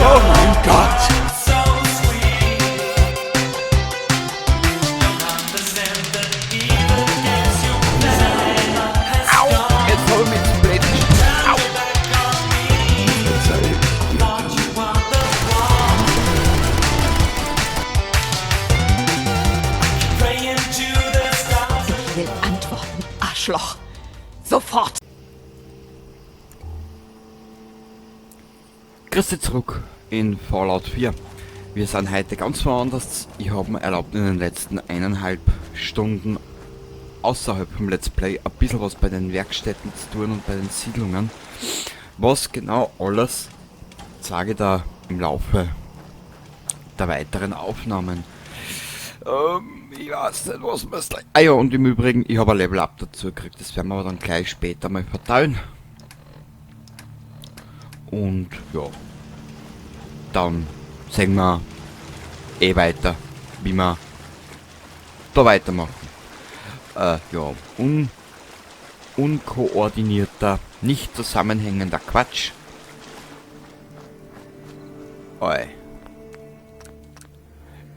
Oh mein Gott! Au! Jetzt hol mich zum Blöd. Au! Ich will antworten, Arschloch. Sofort! Grüß dich zurück in Fallout 4. Wir sind heute ganz woanders. Ich habe mir erlaubt, in den letzten 1,5 Stunden außerhalb vom Let's Play ein bisschen was bei den Werkstätten zu tun und bei den Siedlungen. Was genau alles sage ich da im Laufe der weiteren Aufnahmen. Ich weiß nicht, was man ist. Ah ja, und im Übrigen, ich habe ein Level Up dazu gekriegt. Das werden wir aber dann gleich später mal verteilen. Und ja, dann sehen wir weiter, wie wir da weitermachen. Ja, unkoordinierter, nicht zusammenhängender Quatsch. Oi.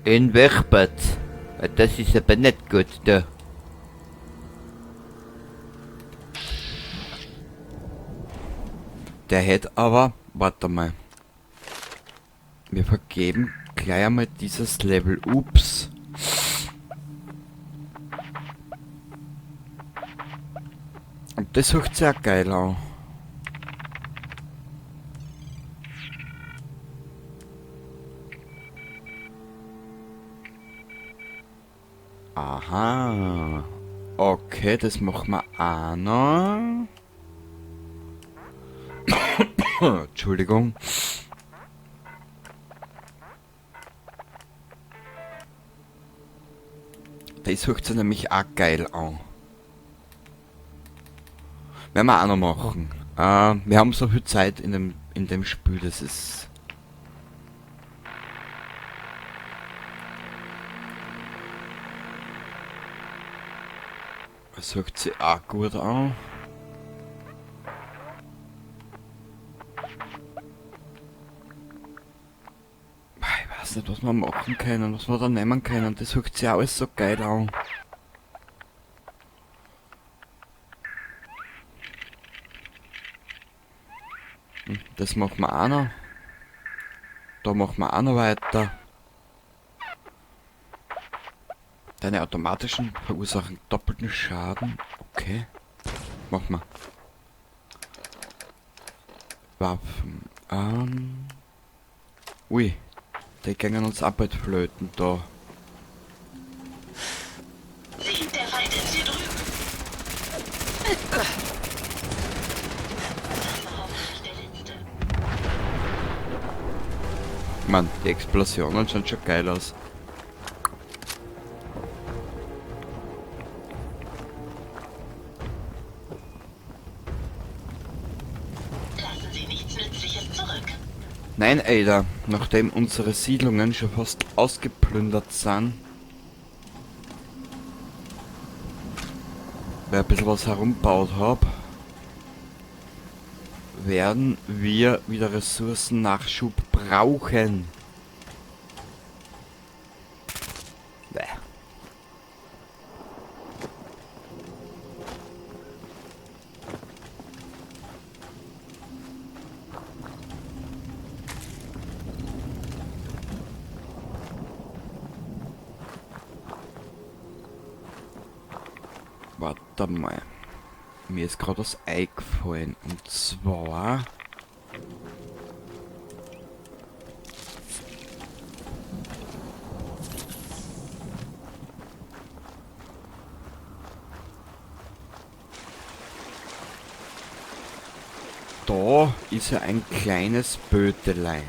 In Wechbad. Das ist aber nicht gut da. Der hätte aber, warte mal. Wir vergeben gleich einmal dieses Level. Ups. Und das hört sehr geil an. Aha. Okay, das machen wir auch noch. Entschuldigung. Das hört sich nämlich auch geil an. Werden wir auch noch machen. Wir haben so viel Zeit in dem Spiel, das ist... Das hört sich auch gut an. Ich weiß nicht, was wir machen können, was wir da nehmen können. Das hört sich auch alles so geil an. Das machen wir auch noch. Da machen wir auch noch weiter. Deine automatischen verursachen doppelten Schaden. Okay. Machen wir. Waffen. Ui. Die gingen uns ab mit flöten da. Sieht der Feind ist hier drüben. Das war hoffentlich der letzte. Mann, die Explosionen schauen schon geil aus. Lassen Sie nichts Nützliches zurück. Nein, Ada, nachdem unsere Siedlungen schon fast ausgeplündert sind, weil ich ein bisschen was herumgebaut habe, werden wir wieder Ressourcennachschub brauchen. Bäh. Warte mal. Mir ist gerade was eingefallen. Und zwar... Da ist ja ein kleines Bötelein.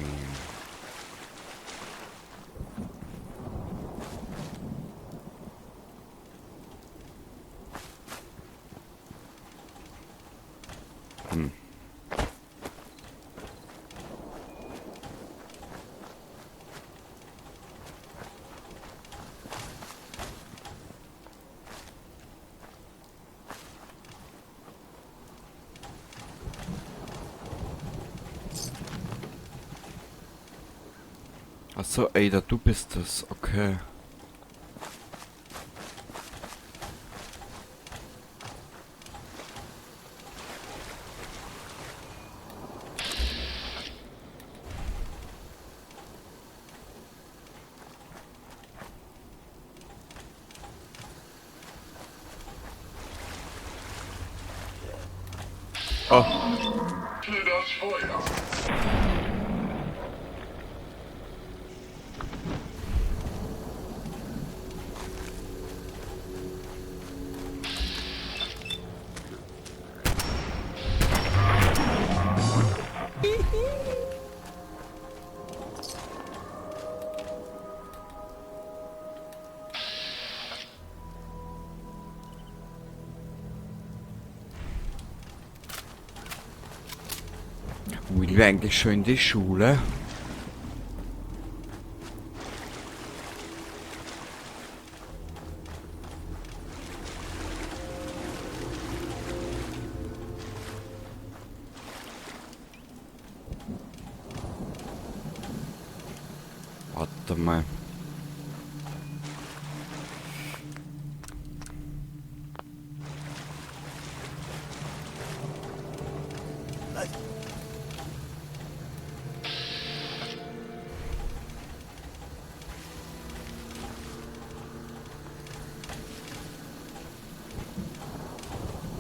Achso, Ada, du bist das. Okay. Oh. Für das Feuer. Wollen wir eigentlich schon in die Schule? Warte mal.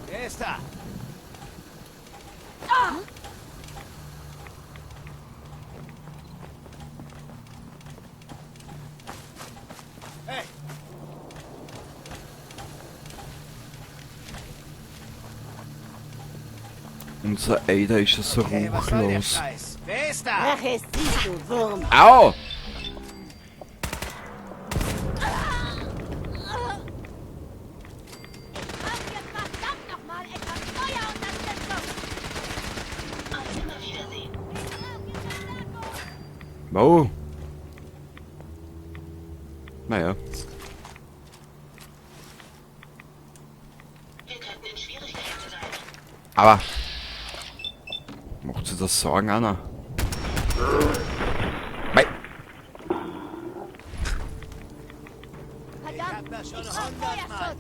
Wer ist da? Hey, Unser Ada ist ja so hey, was soll der ruchlos. Scheiß? Wer ist da? Ach, es siehst du, Wurm. Au! Brauchen wir verdammt nochmal etwas Feuerunterstützung. Auf Nimmerwiedersehen. Wow. Naja. Wir könnten in Schwierigkeiten sein. Aber. Macht sie das Sorgen, Anna? Mei. Ich hab Verdammt, das schon ich brauch 100-mal Feuerschutz. gemacht.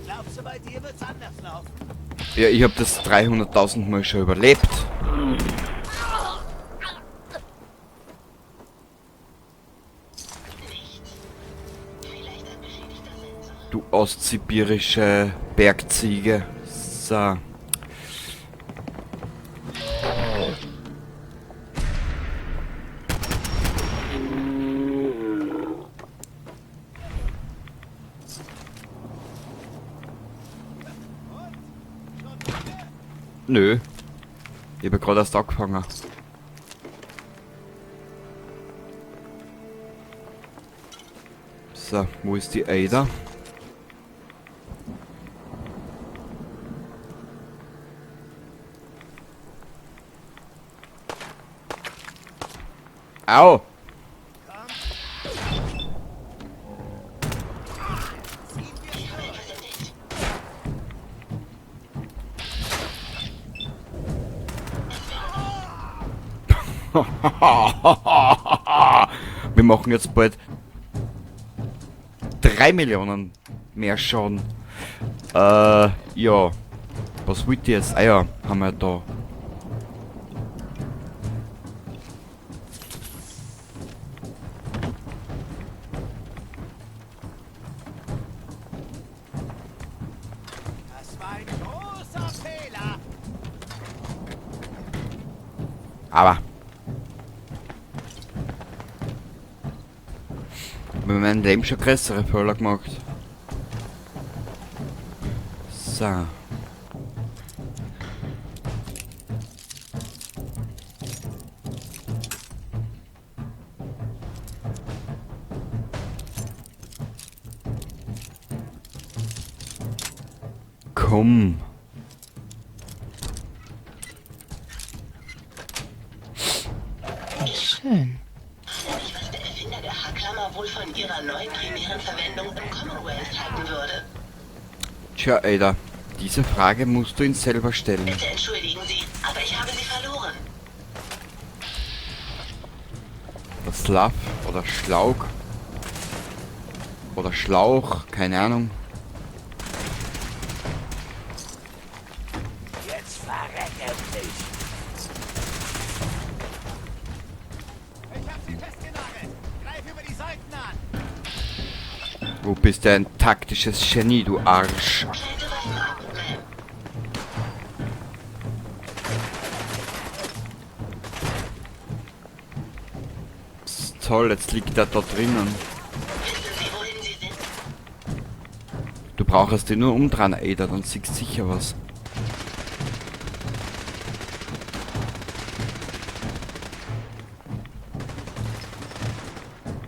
Glaubst du, bei dir wird's anders laufen? Ja, ich hab das 300.000 Mal schon überlebt. Nichts. Vielleicht ein beschädigter Sensor. Du ostsibirische Bergziege. So. Nö. Ich habe gerade erst angefangen. So, wo ist die Ada? Au! Wir haben etwas entdeckt. Wir machen jetzt bald 3 Millionen mehr Schaden. Ja. Was wollt ihr jetzt? Ah ja, haben wir da. Das war ein großer Fehler. Aber. Wir haben in meinem Leben schon größere Fehler gemacht. So. Komm. Schön. Frage mich, was der Erfinder der Haarklammer wohl von ihrer neuen primären Verwendung im Commonwealth halten würde. Tja, Ada, diese Frage musst du ihn selber stellen. Bitte entschuldigen Sie, aber ich habe sie verloren. Das Love Oder Schlauch. Oder Schlauch, keine Ahnung. Jetzt verrecke dich. Ich hab sie festgenagelt. Greif über die Seiten an. Du bist ein taktisches Genie, du Arsch. Schalte Waffen ab, Ma'am. Ist toll, jetzt liegt er da drinnen. Wissen Sie, wohin Sie sind? Du brauchst dich nur umdrehen, Ada, dann siehst du sicher was.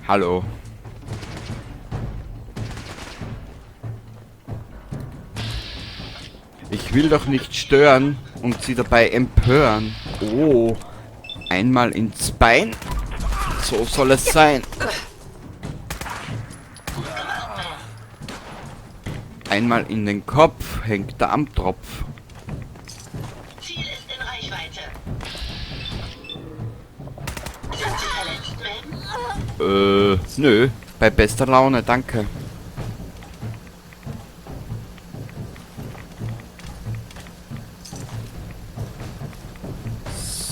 Hallo. Ich will doch nicht stören und sie dabei empören. Oh, einmal ins Bein. So soll es sein. Einmal in den Kopf hängt der am Tropf. Ziel ist in Reichweite. Sind Sie verletzt, Ma'am? Nö. Bei bester Laune, danke.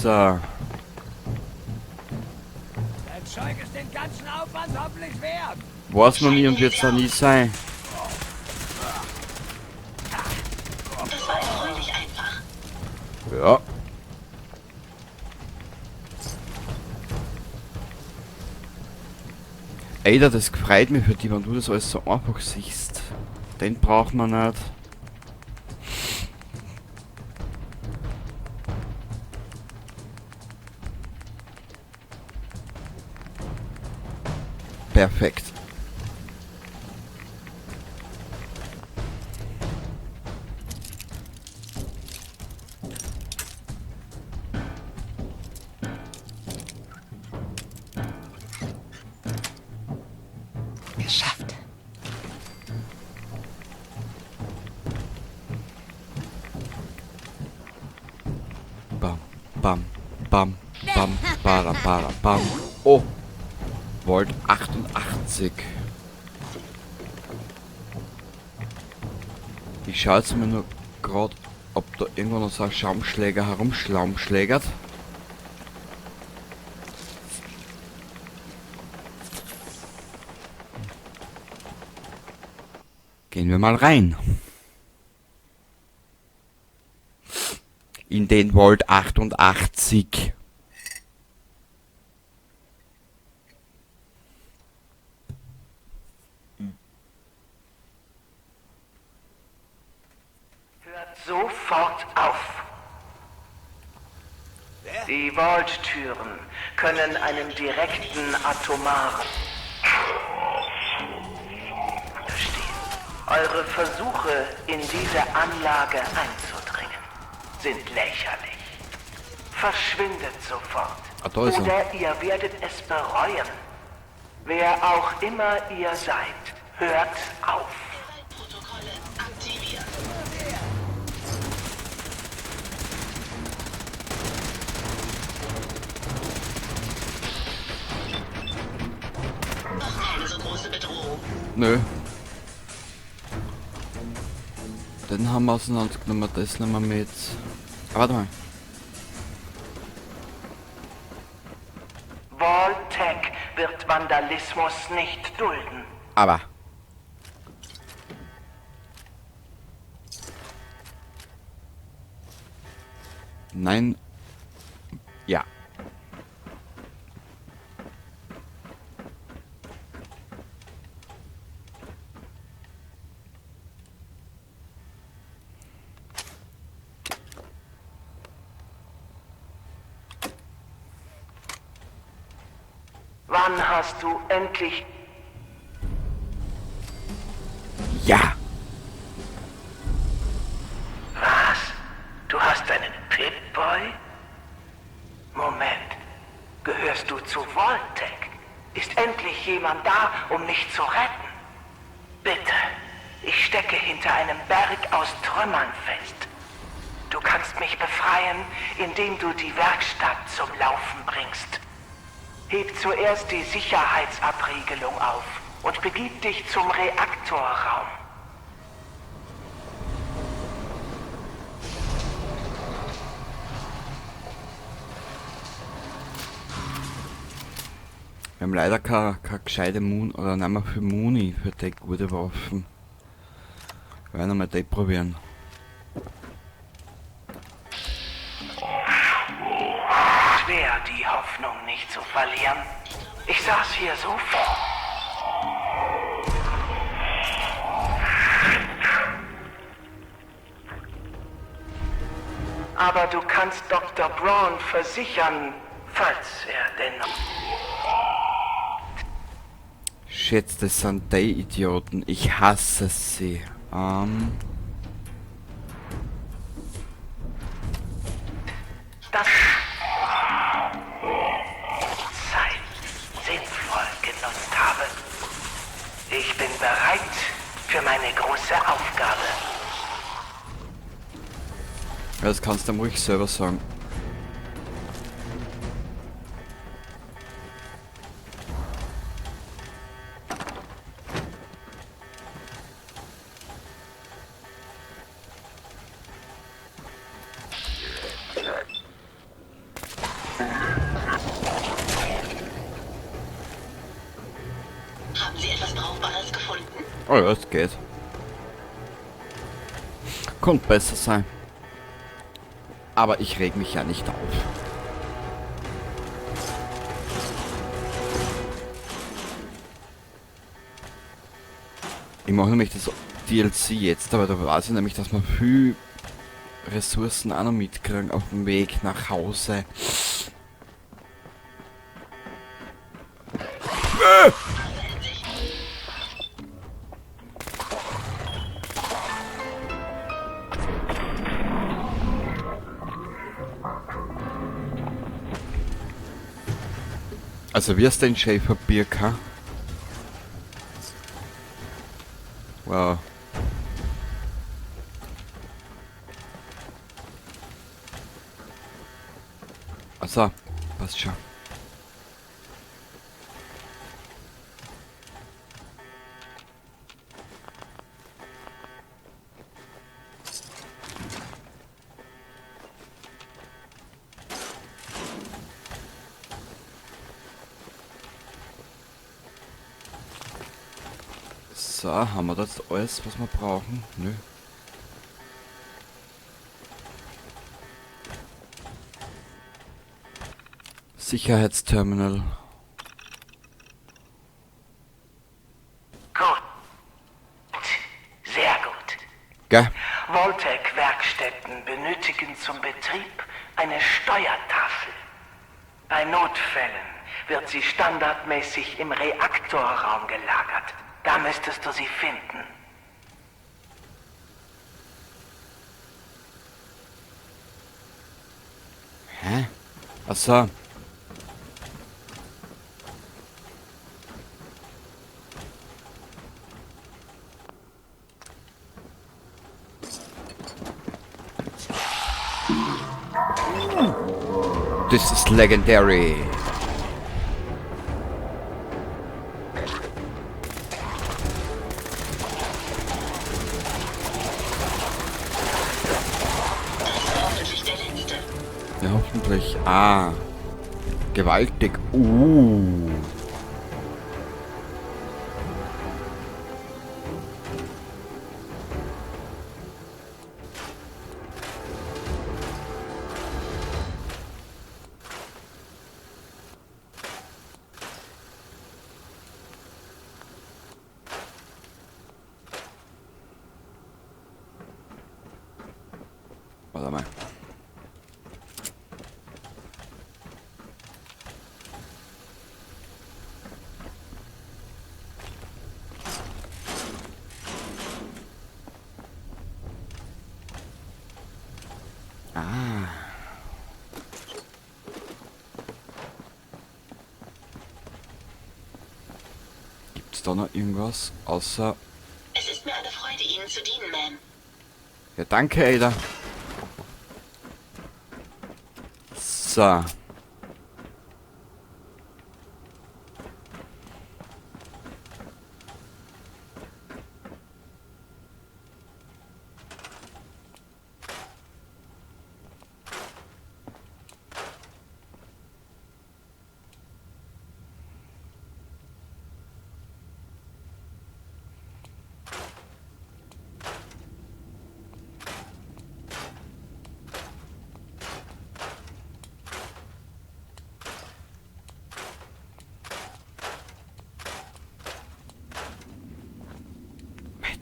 So. Dein Zeug ist den ganzen Aufwand hoffentlich wert. War's noch nie und wird's auch nie sein. Das war erfreulich einfach. Ja. Ada, das freut mich für dich, wenn du das alles so einfach siehst. Den braucht man nicht. Perfekt. Geschafft. Bam, bam, bam, bam, bada, bada, bam. Oh, Volt 88. Ich schaue jetzt mir nur gerade, ob da irgendwo noch so ein Schaumschläger herumschlaumschlägert. Gehen wir mal rein. In den Volt 88. Hört sofort auf. Die Vault-Türen können einen direkten atomaren verstehen. Eure Versuche, in diese Anlage einzudringen, sind lächerlich. Verschwindet sofort. Ah, da ist er. Oder ihr werdet es bereuen. Wer auch immer ihr seid, hört auf. Protokolle aktiviert. Noch keine so große Bedrohung. Nö. Den haben wir auseinandergenommen, das nehmen wir mit. Ah, warte mal. Vault-Tec wird Vandalismus nicht dulden. Aber. Nein. Ja. Wann hast du endlich... Ja. Was? Du hast einen Pip-Boy? Moment. Gehörst du zu Vault-Tec? Ist endlich jemand da, um mich zu retten? Bitte. Ich stecke hinter einem Berg aus Trümmern fest. Du kannst mich befreien, indem du die Werkstatt zum Laufen bringst. Heb zuerst die Sicherheitsabriegelung auf und begib dich zum Reaktorraum. Wir haben leider keine gescheite Moon oder nicht mehr für Muni für die gute Waffen. Wir werden einmal die probieren. Schwer, die Hoffnung nicht zu verlieren. Ich saß hier so vor. Aber du kannst Dr. Braun versichern, falls er denn noch... Shit, das sind die Idioten. Ich hasse sie. Das Zeit sinnvoll genutzt habe. Ich bin bereit für meine große Aufgabe. Ja, das kannst du ihm ruhig selber sagen. Haben Sie etwas Brauchbares gefunden? Oh ja, es geht. Könnte besser sein. Aber ich reg mich ja nicht auf. Ich mache nämlich das DLC jetzt, aber da weiß ich nämlich, dass wir viel Ressourcen auch noch mitkriegen auf dem Weg nach Hause. Also wie ist denn Schäfer Birka? Wow. Also, passt schon. So, haben wir das alles, was wir brauchen? Nö. Sicherheitsterminal. Gut. Sehr gut. Gell? Voltec-Werkstätten benötigen zum Betrieb eine Steuertafel. Bei Notfällen wird sie standardmäßig im Reaktorraum gelagert. Da müsstest du sie finden. Hä? Achso. This is legendary. Hoffentlich der letzte. Ja, hoffentlich. Ah. Gewaltig. Warte mal. Ah. Gibt's da noch irgendwas außer... Es ist mir eine Freude, Ihnen zu dienen, Ma'am. Ja, danke, Ada. So.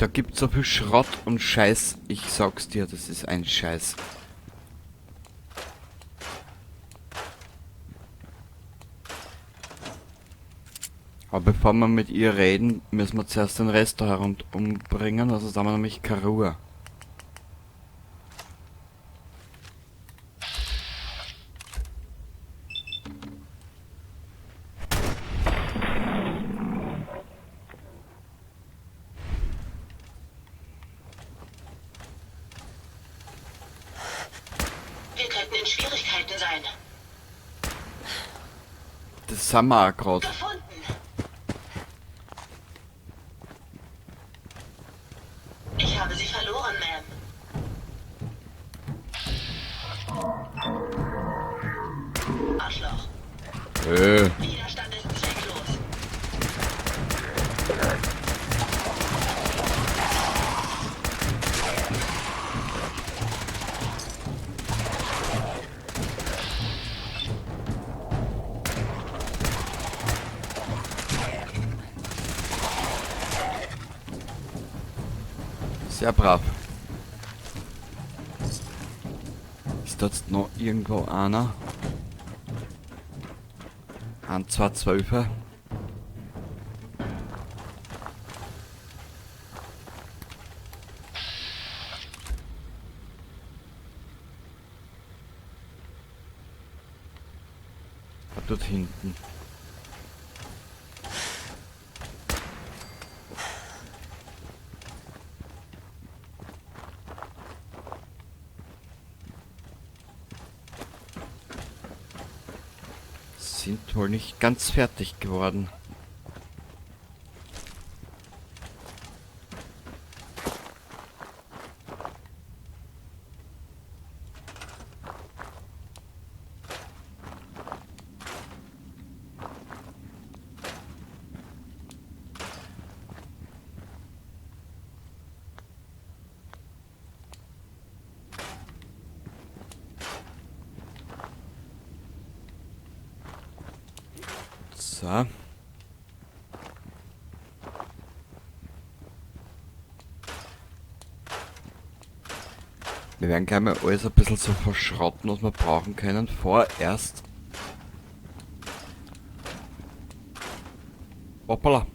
Da gibt's so viel Schrott und Scheiß. Ich sag's dir, das ist ein Scheiß. Aber bevor wir mit ihr reden, müssen wir zuerst den Rest da umbringen, also sagen wir nämlich Karua. Wir könnten in Schwierigkeiten sein. Das sind wir auch grad. Gefunden. Ich habe sie verloren, Ma'am. Arschloch. Widerstand ist zwecklos. Sehr brav. Ist da jetzt noch irgendwo einer? Ein, zwei Zwölfer. Dort hinten. Sind wohl nicht ganz fertig geworden. So. Wir werden gleich mal alles ein bisschen so verschrotten, was wir brauchen können. Vorerst. Hoppala.